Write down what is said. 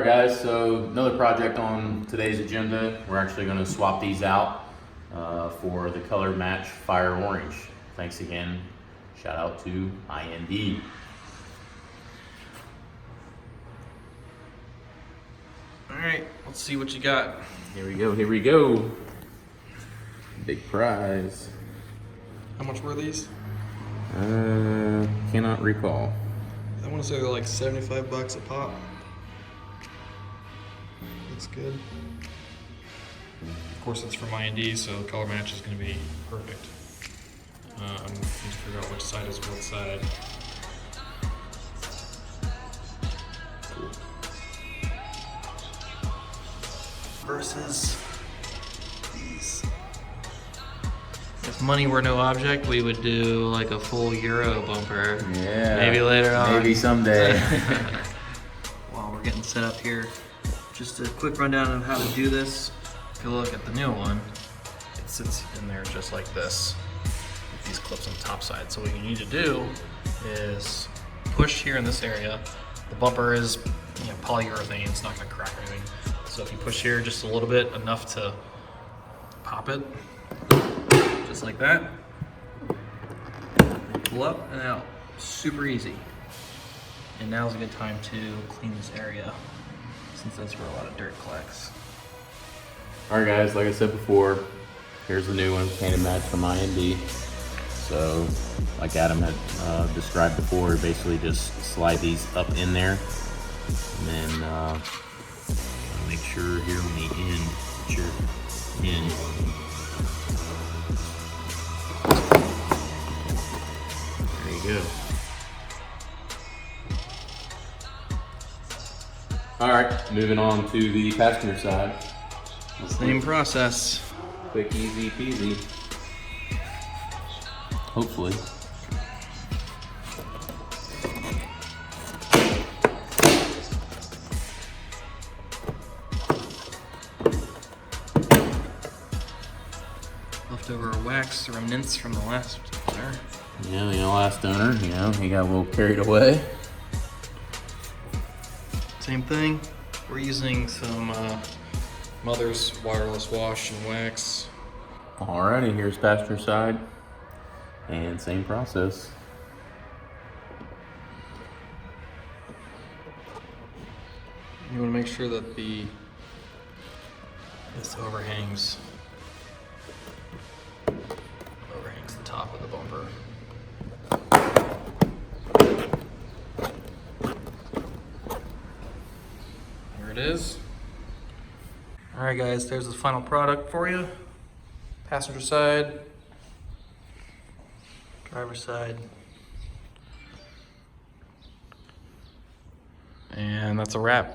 guys, so another project on today's agenda. We're actually going to swap these out for the color match fire orange. Thanks again. Shout out to IND. All right, let's see what you got. Here we go. Big prize. How much were these? Cannot recall. I want to say they're like 75 bucks a pop. Looks good. Of course, it's from IND, so the color match is going to be perfect. I need to figure out which side is what side. Cool. Versus these. If money were no object, we would do like a full Euro bumper. Yeah. Maybe later on. Maybe someday. While we're getting set up here, just a quick rundown of how to do this. If you look at the new one, it sits in there just like this, with these clips on the top side. So what you need to do is push here in this area. The bumper is, polyurethane, it's not gonna crack or anything. So if you push here just a little bit, enough to pop it, just like that. Pull up and out, super easy. And now's a good time to clean this area, since that's where a lot of dirt collects. Alright guys, like I said before, here's the new one, painted match from IND. So, like Adam had described before, basically just slide these up in there, and then make sure here on the end, put your end. There you go. Alright, moving on to the passenger side. Same process. Quick, easy peasy. Hopefully. Leftover wax remnants from the last owner. Yeah, last owner, he got a little carried away. Same thing. We're using some Mother's wireless wash and wax. Alrighty, here's passenger side. And same process. You want to make sure that this overhangs the top of the bumper. Here it is. All right, guys, there's the final product for you. Passenger side, driver's side, and that's a wrap.